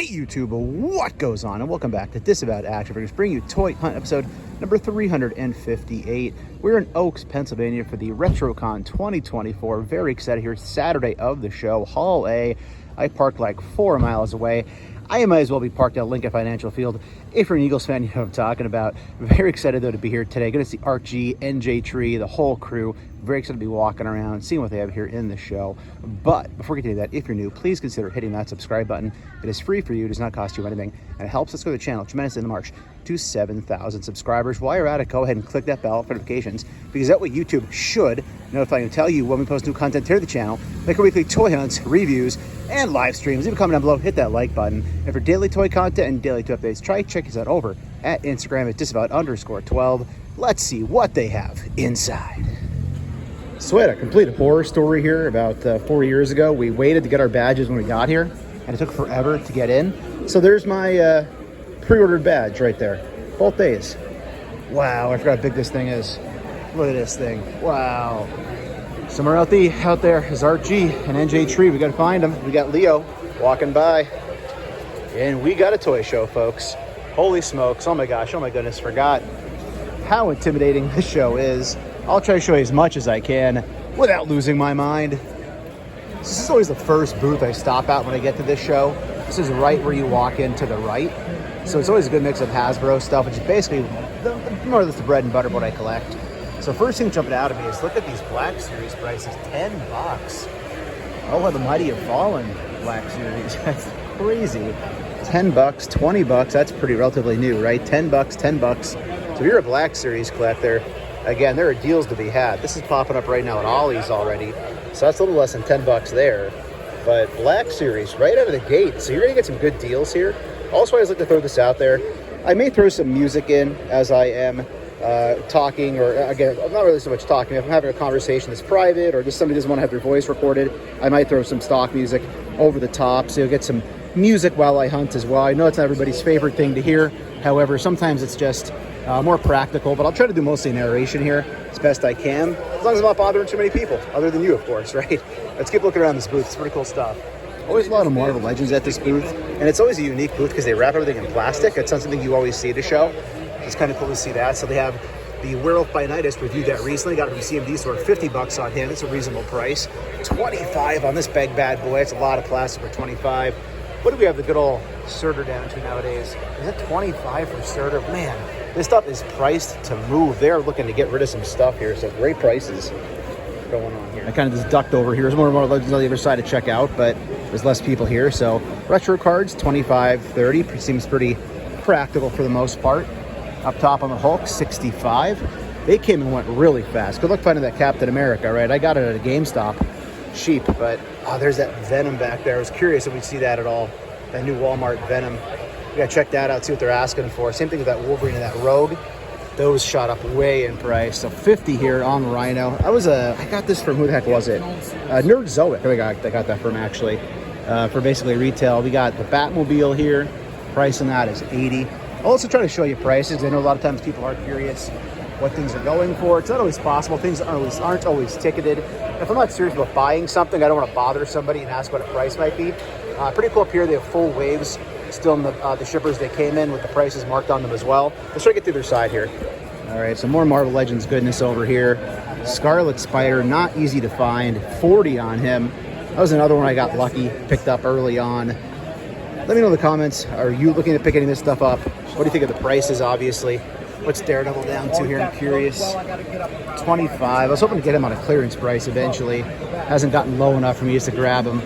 Hey YouTube, what goes on? And welcome back to Disavowed Action Figures, bringing you Toy Hunt episode number 358. We're in Oaks, Pennsylvania for the Retrocon 2024. Very excited here. Saturday of the show, Hall A. I parked like 4 miles away. I might as well be parked at Lincoln Financial Field. If you're an Eagles fan, you know what I'm talking about. Very excited though to be here today. Going to see Art G, NJ Tree, the whole crew. Very excited to be walking around, seeing what they have here in the show. But before we get to that, if you're new, please consider hitting that subscribe button. It is free for you, does not cost you anything, and it helps us grow the channel tremendously in the march to 7,000 subscribers. While you're at it, go ahead and click that bell for notifications, because that way YouTube should notify you and tell you when we post new content here to the channel, like our weekly toy hunts, reviews, and live streams. Leave a comment down below, hit that like button. And for daily toy content and daily toy updates, try check us out over at Instagram at Disavowed_12. Let's see what they have inside. So we had a complete horror story here about 4 years ago. We waited to get our badges when we got here, and it took forever to get in. So there's my pre-ordered badge right there, both days. Wow, I forgot how big this thing is. Look at this thing, wow. Somewhere out there is Art G and NJ Tree. We gotta find them. We got Leo walking by, and we got a toy show, folks. Holy smokes, oh my gosh, oh my goodness, forgot how intimidating this show is. I'll try to show you as much as I can without losing my mind. This is always the first booth I stop at when I get to this show. This is right where you walk in to the right. So it's always a good mix of Hasbro stuff, which is basically more or less the bread and butter of what I collect. So first thing jumping out at me is look at these Black Series prices, 10 bucks. Oh, the mighty have fallen, Black Series. That's crazy. 10 bucks, 20 bucks, that's pretty relatively new, right? 10 bucks, 10 bucks. So if you're a Black Series collector, again, there are deals to be had. This is popping up right now at Ollie's already. So that's a little less than 10 bucks there. But Black Series right out of the gate. So you're gonna get some good deals here. Also, I always like to throw this out there. I may throw some music in as I am talking, or again, I'm not really so much talking. If I'm having a conversation that's private, or just somebody doesn't want to have their voice recorded, I might throw some stock music over the top, so you'll get some music while I hunt as well. I know it's not everybody's favorite thing to hear. However, sometimes it's just more practical, but I'll try to do mostly narration here as best I can, as long as I'm not bothering too many people, other than you, of course, right? Let's keep looking around this booth. It's pretty cool stuff. Always a lot of Marvel Legends at this booth, and it's always a unique booth because they wrap everything in plastic. It's not something you always see at a show. It's kind of cool to see that. So they have the Werewolf by Night. I just reviewed that recently. Got it from CMD store, 50 bucks on him. It's a reasonable price. 25 on this big bad boy. It's a lot of plastic for 25. What do we have the good old Surtur down to nowadays? Is it 25 for Surtur? Man, this stuff is priced to move. They're looking to get rid of some stuff here, so great prices going on here. I kind of just ducked over here. There's more Legends on the other side to check out, but there's less people here. So retro cards, 25, 30. Seems pretty practical for the most part. Up top on the Hulk, 65. They came and went really fast. Good luck finding that Captain America, right? I got it at a GameStop, cheap, but there's that Venom back there. I was curious if we'd see that at all. That new Walmart Venom. We gotta check that out, see what they're asking for. Same thing with that Wolverine and that Rogue. Those shot up way in price. So 50 here on Rhino. I got this from, who the heck was it? Nerd Zoic. I got that from actually, for basically retail. We got the Batmobile here. Price on that is 80. I'll also try to show you prices. I know a lot of times people are curious what things are going for. It's not always possible. Things aren't always ticketed. If I'm not serious about buying something, I don't want to bother somebody and ask what a price might be. Pretty cool up here. They have full waves still in the shippers they came in with the prices marked on them as well. Let's try to get to their side here. All right, so more Marvel Legends goodness over here. Scarlet Spider, not easy to find. 40 on him. That was another one I got lucky, picked up early on. Let me know in the comments, are you looking to pick any of this stuff up? What do you think of the prices, obviously? What's Daredevil down to here? I'm curious. 25. I was hoping to get him on a clearance price eventually. Hasn't gotten low enough for me just to grab him.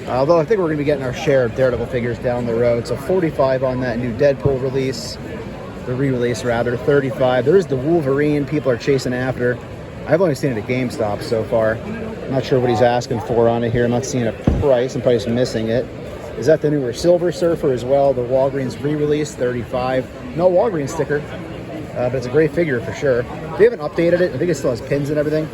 Although I think we're going to be getting our share of Daredevil figures down the road. So 45 on that new Deadpool release. The re-release, rather. 35. There is the Wolverine people are chasing after. I've only seen it at GameStop so far. I'm not sure what he's asking for on it here. I'm not seeing a price. I'm probably just missing it. Is that the newer Silver Surfer as well? The Walgreens re-release, 35. No Walgreens sticker, but it's a great figure for sure. They haven't updated it. I think it still has pins and everything.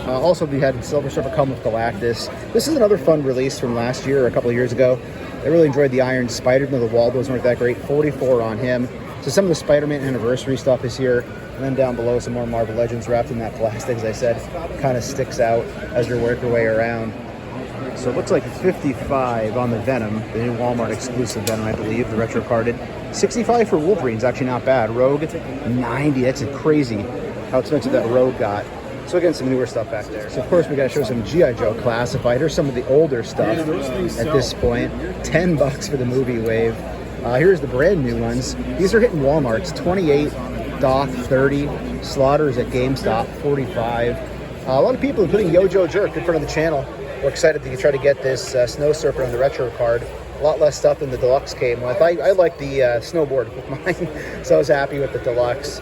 Also, we had Silver Surfer come with Galactus. This is another fun release from last year or a couple of years ago. I really enjoyed the Iron Spider. No, the Waldos weren't that great. 44 on him. So some of the Spider-Man anniversary stuff is here. And then down below, some more Marvel Legends wrapped in that plastic, as I said, kind of sticks out as you work your way around. So it looks like 55 on the Venom, the new Walmart exclusive Venom, I believe, the retro carded. 65 for Wolverine's actually not bad. Rogue, 90. That's crazy how expensive that Rogue got. So again, some newer stuff back there. So of course we got to show some G.I. Joe classified. Here's some of the older stuff at this point. $10 for the movie wave. Here's the brand new ones. These are hitting Walmart's. 28, Doc 30, Slaughters at GameStop 45. A lot of people, including Yojo Jerk, in front of the channel, were excited to try to get this Snow Surfer on the retro card. A lot less stuff than the deluxe came with. I like the snowboard with mine, so I was happy with the deluxe.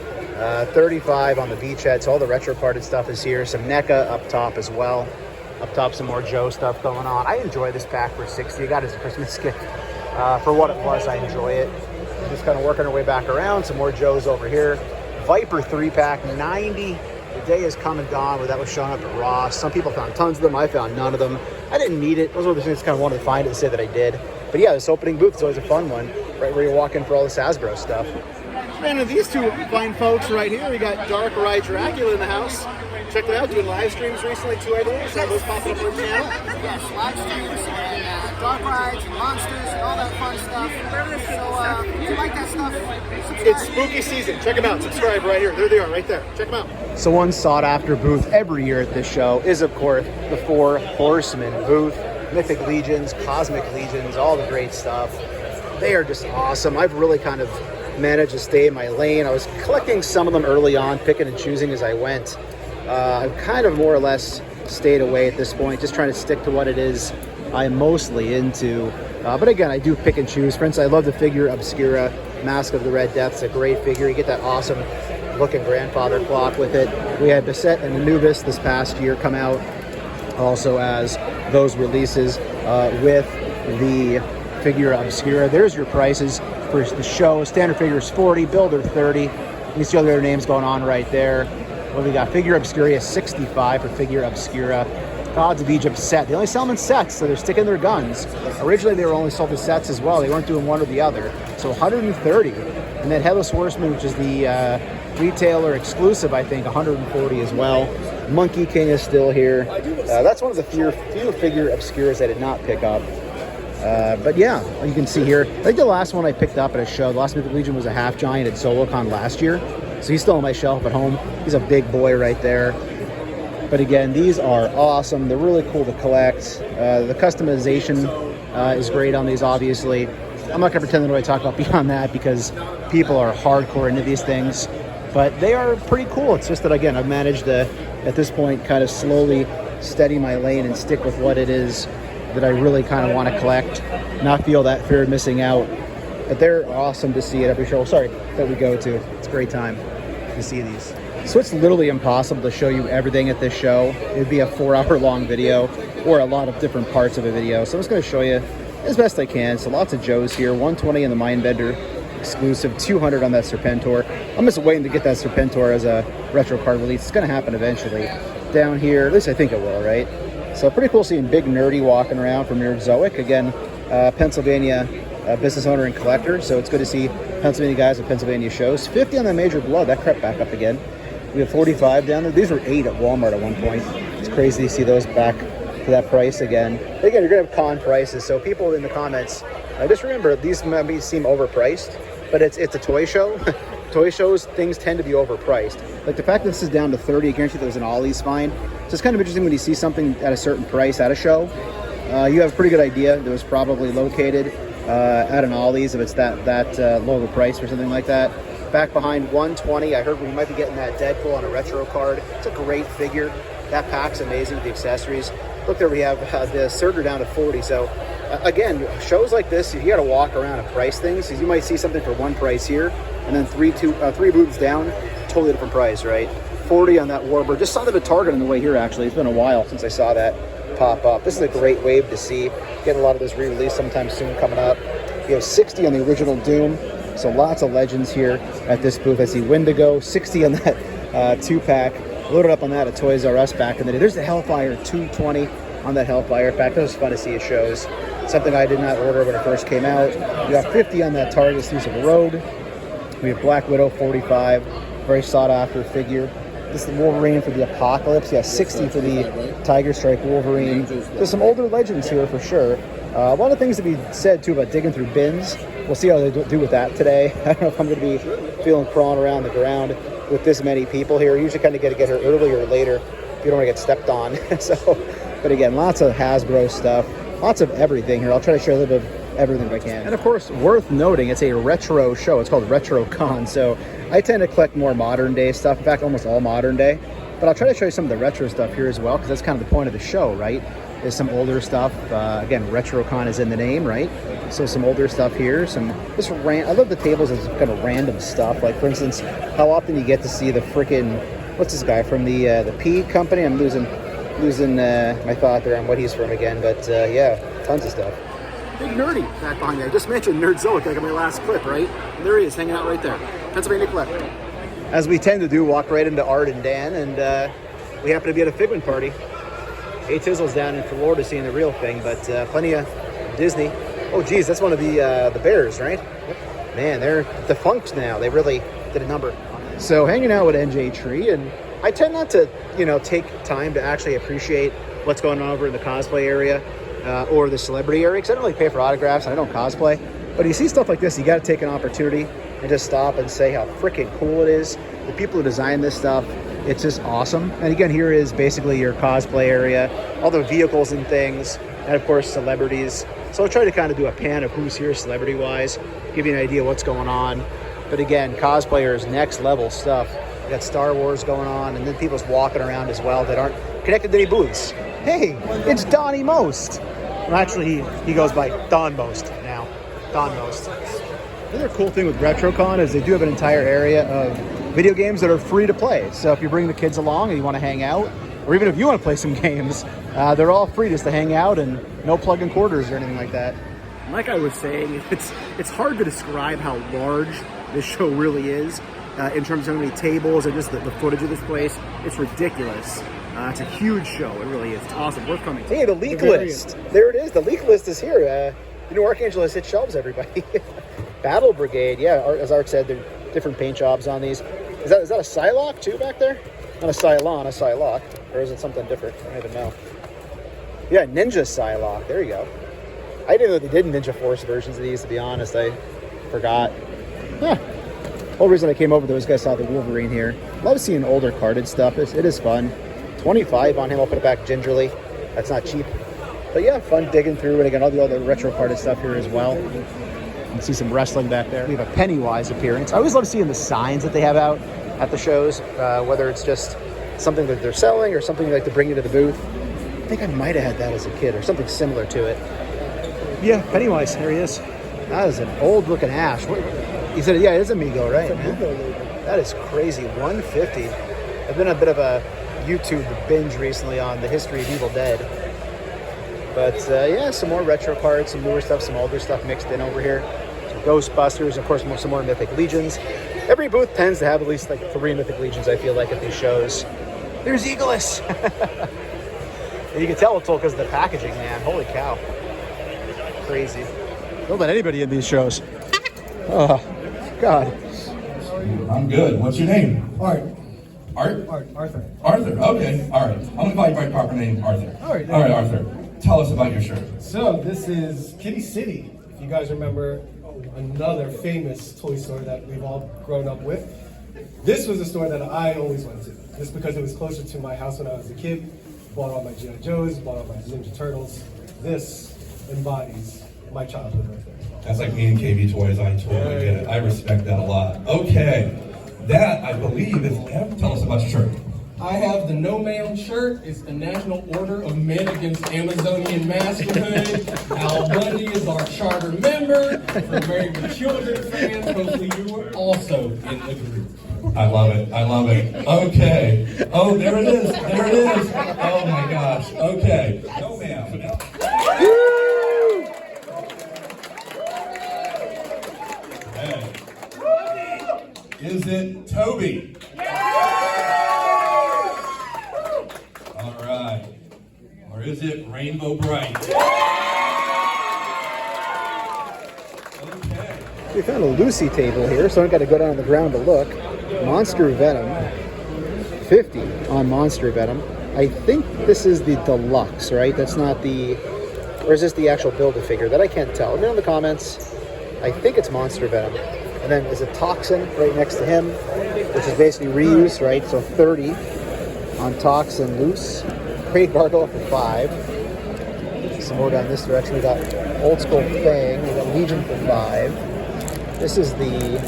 35 on the beachhead, so all the retro carded stuff is here. Some NECA up top as well. Up top, some more Joe stuff going on. I enjoy this pack for 60. I got it as a Christmas gift. For what it was, I enjoy it. Just kind of working our way back around. Some more Joes over here. Viper 3-pack, 90. The day has come and gone where that was showing up at Ross. Some people found tons of them. I found none of them. I didn't need it. Those were the things I kind of wanted to find it to say that I did. But yeah, this opening booth is always a fun one, right where you walk in for all this Hasbro stuff. And these two fine folks right here, we got Dark Ride Dracula in the house. Check it out, doing live streams recently too, I believe. So those popping up on the channel. Yes, live streams and dark rides and monsters and all that fun stuff. So if you like that stuff, subscribe. It's spooky season. Check them out. Subscribe right here. There they are, right there. Check them out. So one sought-after booth every year at this show is, of course, the 4 Horsemen booth. Mythic Legions, Cosmic Legions, all the great stuff. They are just awesome. I've really kind of managed to stay in my lane. I was collecting some of them early on, picking and choosing as I went. I've kind of more or less stayed away at this point, just trying to stick to what it is I'm mostly into. But again, I do pick and choose. For instance, I love the figure Obscura, Mask of the Red Depths, a great figure. You get that awesome looking grandfather clock with it. We had Beset and Anubis this past year come out also as those releases with the figure Obscura. There's your prices for the show. Standard figure is 40, Builder 30. You can see all the other names going on right there. Well, we got figure Obscura 65 for figure Obscura. Gods of Egypt set. They only sell them in sets, so they're sticking their guns. Originally, they were only sold as sets as well. They weren't doing one or the other. So 130. And then Headless Horseman, which is the retailer exclusive, I think, 140 as well. Monkey King is still here. That's one of the few figure Obscuras I did not pick up. But yeah, you can see here. I think the last one I picked up at a show, the last Mythic Legion, was a half giant at SoloCon last year. So he's still on my shelf at home. He's a big boy right there. But again, these are awesome. They're really cool to collect. The customization is great on these, obviously. I'm not going to pretend that I talk about beyond that because people are hardcore into these things. But they are pretty cool. It's just that, again, I've managed to, at this point, kind of slowly steady my lane and stick with what it is that I really kind of want to collect, not feel that fear of missing out. But they're awesome to see at every show. Sorry, that we go to. It's a great time to see these. So it's literally impossible to show you everything at this show. It would be a 4-hour-long video or a lot of different parts of a video. So I'm just going to show you as best I can. So lots of Joes here. 120 in the Mindbender exclusive, 200 on that Serpentor. I'm just waiting to get that Serpentor as a retro card release. It's going to happen eventually. Down here, at least I think it will, right? So pretty cool seeing Big Nerdy walking around from Nerdzoic. Again, Pennsylvania business owner and collector. So it's good to see Pennsylvania guys at Pennsylvania shows. 50 on the Major Blood. That crept back up again. We have 45 down there. These were 8 at Walmart at one point. It's crazy to see those back to that price again. But again, you're going to have con prices. So people in the comments, just remember, these might seem overpriced, but it's a toy show. Toy shows, things tend to be overpriced. Like the fact that this is down to 30, I guarantee there's an Ollie's fine. So it's kind of interesting when you see something at a certain price at a show. You have a pretty good idea that it was probably located at an Ollie's if it's that low of a price or something like that. Back behind 120, I heard we might be getting that Deadpool on a retro card. It's a great figure. That pack's amazing with the accessories. Look there, we have the Surtur down to 40. So again, shows like this, you got to walk around and price things. You might see something for one price here, and then three booths down, totally different price, right? 40 on that Warbird. Just saw that at Target on the way here, actually. It's been a while since I saw that pop up. This is a great wave to see. Getting a lot of this re-release sometime soon coming up. We have 60 on the original Doom. So lots of legends here at this booth. I see Wendigo, 60 on that 2-pack. Loaded up on that at Toys R Us back in the day. There's the Hellfire, 220 on that Hellfire. In fact, that was fun to see at shows. Something I did not order when it first came out. We got 50 on that Target Exclusive Road. We have Black Widow, 45. Very sought after figure. This is the Wolverine for the Apocalypse. Yeah, 60 for the Tiger Strike Wolverine. There's some older legends here for sure. A lot of things to be said too about digging through bins. We'll see how they do with that today. I don't know if I'm going to be feeling crawling around the ground with this many people here. You usually kind of get here earlier or later if you don't want to get stepped on. But again, lots of Hasbro stuff, lots of everything here. I'll try to share a little bit of everything if I can. And of course, worth noting, it's a retro show. It's called Retrocon. So I tend to collect more modern day stuff. In fact, almost all modern day. But I'll try to show you some of the retro stuff here as well, because that's kind of the point of the show, right? There's some older stuff. Again, Retrocon is in the name, right? So some older stuff here. I love the tables as kind of random stuff. Like, for instance, how often you get to see the freaking, what's this guy from the P company? I'm losing my thought there on what he's from again. But yeah, tons of stuff. Big Nerdy back behind there. I just mentioned Nerdzoic like in my last clip, right? And there he is, hanging out right there. Pennsylvania Collector. As we tend to do, walk right into Art and Dan, and we happen to be at a Figment party. Tizzle's down in Florida seeing the real thing, but plenty of Disney. Oh, geez, that's one of the Bears, right? Yep. Man, they're defunct now. They really did a number on that. So hanging out with NJ Tree, and I tend not to, take time to actually appreciate what's going on over in the cosplay area or the celebrity area, because I don't really pay for autographs, and I don't cosplay. But you see stuff like this, you got to take an opportunity and just stop and say how freaking cool it is. The people who design this stuff, it's just awesome. And again, here is basically your cosplay area, all the vehicles and things, and of course celebrities. So I'll try to kind of do a pan of who's here celebrity-wise, give you an idea what's going on. But again, cosplayers, next level stuff. You got Star Wars going on, and then people's walking around as well that aren't connected to any booths. Hey, it's Donnie Most. Well, actually, he goes by Don Most now. Don Most. The other cool thing with Retrocon is they do have an entire area of video games that are free to play. So if you bring the kids along and you want to hang out, or even if you want to play some games, they're all free just to hang out and no plug-in quarters or anything like that. Like I was saying, it's hard to describe how large this show really is in terms of how many tables and just the footage of this place. It's ridiculous. It's a huge show. It really is. It's awesome. Worth coming to. Hey, the leak list. There it is. The leak list is here. Archangel has hit shelves, everybody. Battle Brigade. Yeah, as Art said, there are different paint jobs on these. Is that a Psylocke too back there? Not a Cylon, a Psylocke. Or is it something different? I don't even know. Yeah, Ninja Psylocke. There you go. I didn't know they did Ninja Force versions of these, to be honest. I forgot. Huh. Whole reason I came over, those guys saw the Wolverine here. Love seeing older carded stuff. It is fun. 25 on him. I'll put it back gingerly. That's not cheap. But yeah, fun digging through. And again, all the retro carded stuff here as well. You can see some wrestling back there. We have a Pennywise appearance. I always love seeing the signs that they have out at the shows, whether it's just something that they're selling or something like to bring you to the booth. I think I might have had that as a kid or something similar to it. Yeah, Pennywise, there he is. That is an old looking Ash. You said, yeah, it is Amigo, right? That is crazy. 150. I've been a bit of a YouTube binge recently on the history of Evil Dead. But yeah, some more retro cards, some newer stuff, some older stuff mixed in over here. Some Ghostbusters, of course, some more Mythic Legions. Every booth tends to have at least like 3 Mythic Legions, I feel like, at these shows. There's Eagleus! And you can tell it's all because of the packaging, man. Holy cow. Crazy. Don't let anybody in these shows. Oh, God. I'm good. What's your name? Art. Art? Arthur. Arthur, okay. All right. I'm going to call you by your proper name, Arthur. All right, Arthur. Tell us about your shirt. So, this is Kitty City. If you guys remember, another famous toy store that we've all grown up with. This was a store that I always went to, just because it was closer to my house when I was a kid. Bought all my G.I. Joes, bought all my Ninja Turtles. This embodies my childhood right there. That's like me and KB Toys. I totally get it. I respect that a lot. Okay. That, I believe, is Ev. Tell us about your shirt. I have the No Ma'am shirt. It's the National Order of Men Against Amazonian Masculinity. Al Bundy is our charter member. For Married with Children fans, hopefully you were also in the group. I love it. I love it. Okay. Oh, there it is. There it is. Oh, my gosh. Okay. No, ma'am. Hey. Is it Toby? All right. Or is it Rainbow Bright? Okay. We found a Lucy table here, so I've got to go down on the ground to look. Monster Venom. $50 on Monster Venom. I think this is the deluxe, right? That's not the, or is this the actual Build-A-Figure? That I can't tell. Let me know in the comments. I think it's Monster Venom. And then there's a Toxin right next to him, which is basically reuse, right? So 30 on Toxin loose. Crate Gargoyle for 5. Some more down this direction. We got Old School Fang. We got Legion for 5. This is the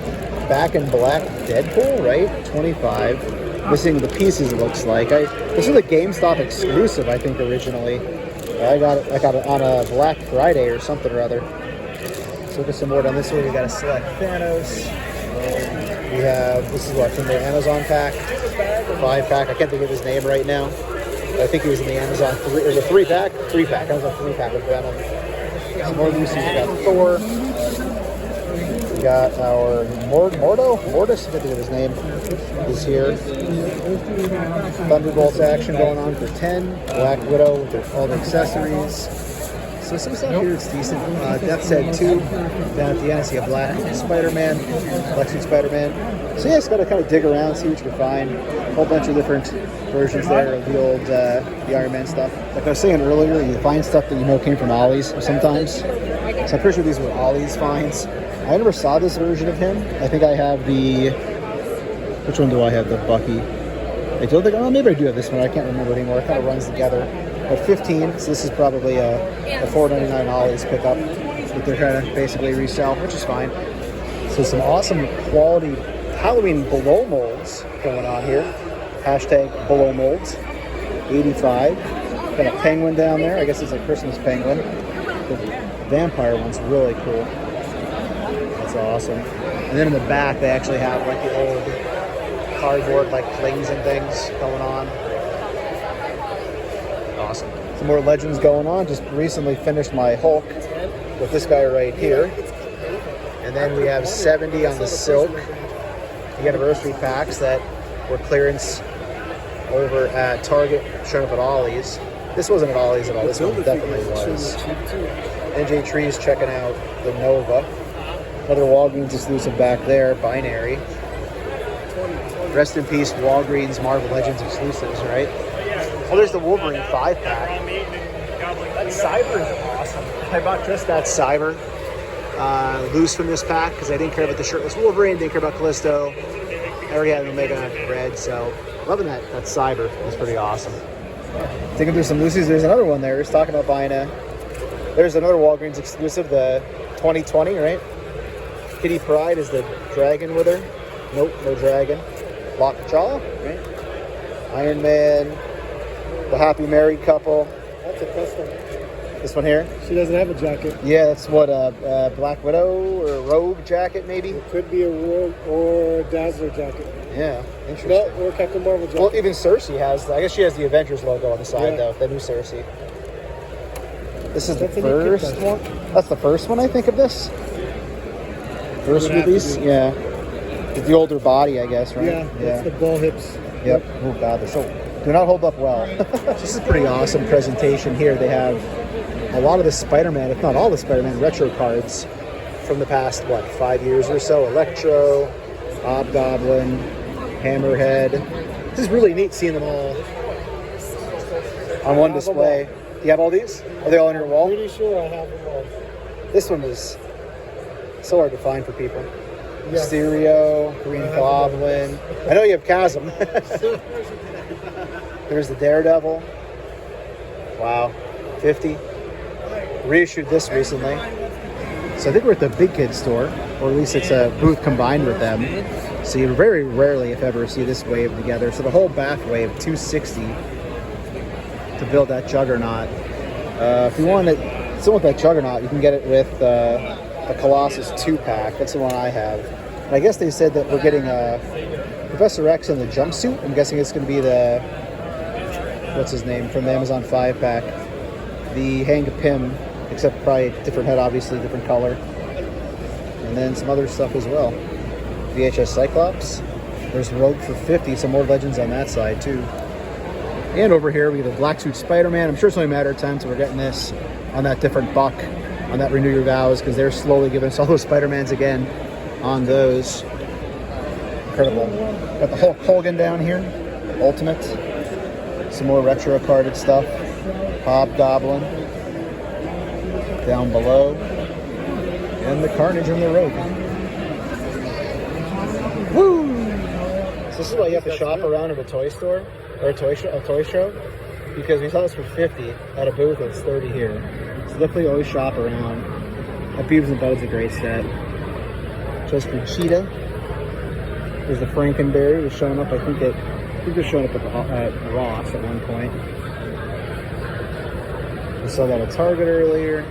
Back in Black Deadpool, right? 25. Missing the pieces, it looks like. This is a GameStop exclusive, I think, originally. I got it on a Black Friday or something or other. Let's look at some more down this way. We got a Select Thanos. We have, this is what, from the Amazon pack, 5-pack. I can't think of his name right now. I think he was in the Amazon 3, or the 3-pack? 3-pack. Amazon 3-pack with Venom. Some more Lucy's. We got Thor. We got our Mortis, I can't think of his name, is here. Thunderbolts action going on for 10. Black Widow with all the accessories. So some stuff here is decent. Death's Head 2. Down at the end, I see a Black Spider-Man, Black Suit Spider-Man. So yeah, just got to kind of dig around, see what you can find. A whole bunch of different versions there of the old the Iron Man stuff. Like I was saying earlier, you find stuff that you know came from Ollie's sometimes. So I'm pretty sure these were Ollie's finds. I never saw this version of him. I think I have the... Which one do I have? The Bucky. I don't think... Oh, maybe I do have this one. I can't remember anymore. It kind of runs together. But 15, so this is probably a $4.99 Ollie's pickup that they're trying to basically resell, which is fine. So some awesome quality Halloween below molds going on here. Hashtag below molds. 85. Got a penguin down there. I guess it's a Christmas penguin. The vampire one's really cool. That's awesome. And then in the back, they actually have like the old cardboard like flings and things going on. Awesome. Some more Legends going on. Just recently finished my Hulk with this guy right here. And then we have 70 on the Silk, the anniversary packs that were clearance over at Target, showing up at Ollie's. This wasn't at Ollie's at all. This one definitely was. NJ Tree's checking out the Nova. Another Walgreens exclusive back there, Binary. Rest in peace, Walgreens Marvel Legends exclusives, right? Oh, there's the Wolverine 5-pack. That Cyber is awesome. I bought just that Cyber loose from this pack because I didn't care about the shirtless Wolverine, didn't care about Callisto. I already had an Omega Red, so loving that Cyber. That's pretty awesome. Digging through some loosies, there's another one there. Just talking about buying there's another Walgreens exclusive, the 2020, right? Kitty Pryde is the dragon with her. Nope, no dragon. Lockjaw, right? Iron Man, the happy married couple. That's a custom. This one here? She doesn't have a jacket. Yeah, that's what, Black Widow or Rogue jacket, maybe? It could be a Rogue or Dazzler jacket. Yeah, interesting. No, or Captain Marvel jacket. Well, even Cersei has, I guess she has the Avengers logo on the side, though, the new Cersei. This is the first one? That's the first one, I think, of this? First release? Yeah. With the older body, I guess, right? Yeah, that's the ball hips. Yep. Oh, God, they're so... Do not hold up well. This is a pretty awesome presentation here. They have a lot of the Spider-Man, if not all the Spider-Man retro cards from the past, 5 years or so. Electro, Hobgoblin, Hammerhead. This is really neat seeing them all on one display. You have all these? Are they all on your wall? Pretty sure I have them all. This one was so hard to find for people. Yes. Mysterio, Green Goblin. I know you have Chasm. There's the Daredevil. Wow. 50. Reissued this recently. So I think we're at the Big Kid store, or at least it's a booth combined with them. So you very rarely, if ever, see this wave together. So the whole back wave, 260 to build that Juggernaut. If you want it, still want that Juggernaut, you can get it with the Colossus 2-pack. That's the one I have. And I guess they said that we're getting Professor X in the jumpsuit. I'm guessing it's going to be the, what's his name, from the Amazon 5-pack. The Hank Pym, except probably different head, obviously, different color. And then some other stuff as well. VHS Cyclops. There's Rogue for 50, some more Legends on that side, too. And over here, we have the Black Suit Spider-Man. I'm sure it's only a matter of time until we're getting this on that different buck, on that Renew Your Vows, because they're slowly giving us all those Spider-Mans again on those. Incredible. Got the Hulk Hogan down here. Ultimate. Some more retro carded stuff. Hobgoblin. Down below. And the Carnage and the Rogue. Woo! So this is why you have to shop around at a toy store or a toy show, because we saw this for $50 at a booth. It's $30 here. So definitely always shop around. That Beavis and Bud's a great set. Just for Cheetah. There's the Frankenberry. Was showing up. I think they're showing up at Ross at one point. We saw that at Target earlier.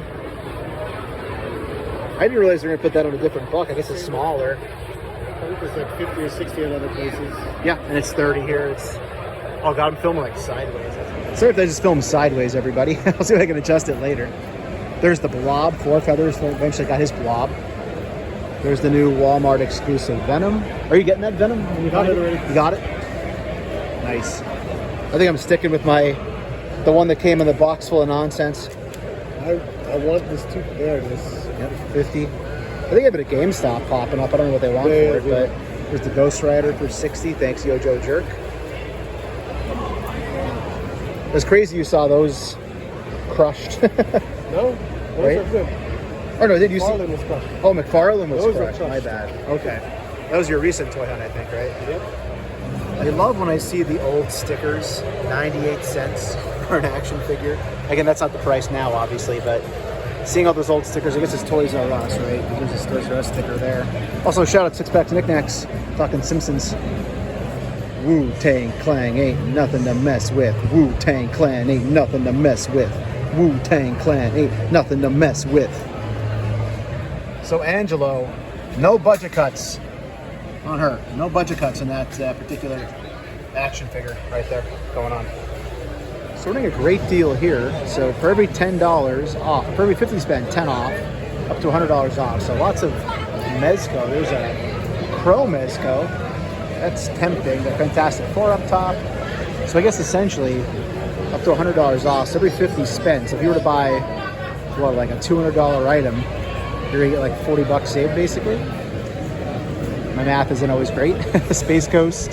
I didn't realize they were going to put that on a different book. I guess it's smaller. I think it's like 50 or 60 in other places. Yeah, and it's 30 here. It's oh god, I'm filming like sideways. Sorry if I just film sideways, everybody. I'll see if I can adjust it later. There's the Blob. Four Feathers eventually got his Blob. There's the new Walmart exclusive Venom. Are you getting that Venom? You got it already. You got it? Nice. I think I'm sticking with the one that came in the box full of nonsense. I want this too. There it is. Yep, 50. I think I have it at GameStop popping up. I don't know what they want for it, but there's the Ghost Rider for 60. Thanks, Yojo Jerk. It was crazy you saw those crushed. No? Those Right? are good. Or no, did you see? McFarlane was crushed. Oh, McFarlane was Those were crushed. crushed. My bad. Okay. That was your recent toy hunt, I think, right? Yep. I love when I see the old stickers, 98 cents for an action figure. Again, that's not the price now, obviously, but seeing all those old stickers, I guess it's Toys R Us, right? There's this Toys R Us sticker there. Also, shout out Six Pack to Knickknacks, talking Simpsons. Wu-Tang Clan ain't nothing to mess with. Wu-Tang Clan ain't nothing to mess with. Wu-Tang Clan ain't nothing to mess with. So Angelo, no budget cuts on her. No budget cuts in that particular action figure right there going on. So we're doing a great deal here. So for every $10 off, for every 50 spend, 10 off, up to $100 off. So lots of Mezco. There's a Crow Mezco. That's tempting. The Fantastic Four up top. So I guess essentially up to $100 off. So every 50 spent. So if you were to buy, what, like a $200 item, you're gonna get like $40 saved basically. My math isn't always great. Space Ghost,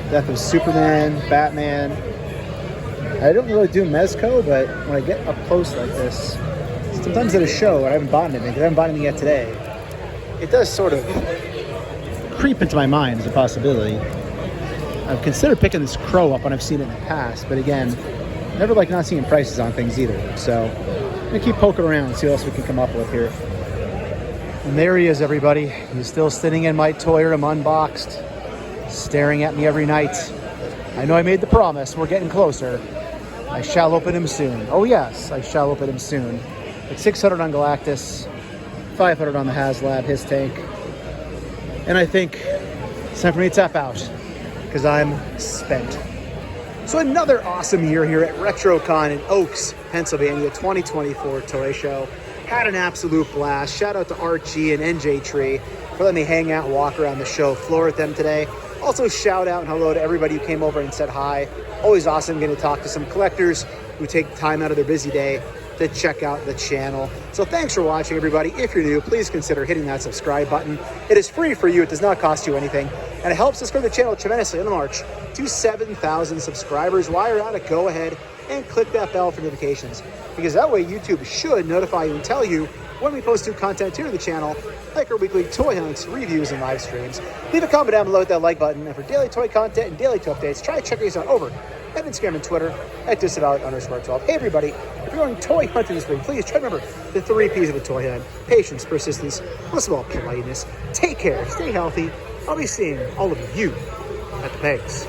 Death of Superman, Batman. I don't really do Mezco, but when I get up close like this, sometimes at a show, and I haven't bought anything, because I haven't bought anything yet today, it does sort of creep into my mind as a possibility. I've considered picking this Crow up when I've seen it in the past, but again, never like not seeing prices on things either. So I'm gonna keep poking around and see what else we can come up with here. And there he is, everybody. He's still sitting in my toy room unboxed, staring at me every night. I know I made the promise. We're getting closer. I shall open him soon. Oh yes, I shall open him soon. It's 600 on Galactus, 500 on the HasLab, his tank. And I think it's time for me to tap out, because I'm spent. So another awesome year here at Retrocon in Oaks, Pennsylvania, 2024 toy show. Had an absolute blast. Shout out to Archie and NJ Tree for letting me hang out and walk around the show floor with them today. Also shout out and hello to everybody who came over and said hi. Always awesome getting to talk to some collectors who take time out of their busy day to check out the channel. So thanks for watching, everybody. If you're new, please consider hitting that subscribe button. It is free for you. It does not cost you anything. And it helps us grow the channel tremendously on the march to 7,000 subscribers. While you're at it, go ahead and click that bell for notifications, because that way YouTube should notify you and tell you when we post new content here to the channel, like our weekly toy hunts, reviews, and live streams. Leave a comment down below with that like button. And for daily toy content and daily toy updates, try to check these out over at Instagram and Twitter at Disavowed_12. Hey everybody, if you're going toy hunting this week, please try to remember the 3 P's of a toy hunt: patience, persistence, most of all, politeness. Take care, stay healthy. I'll be seeing all of you at the pegs.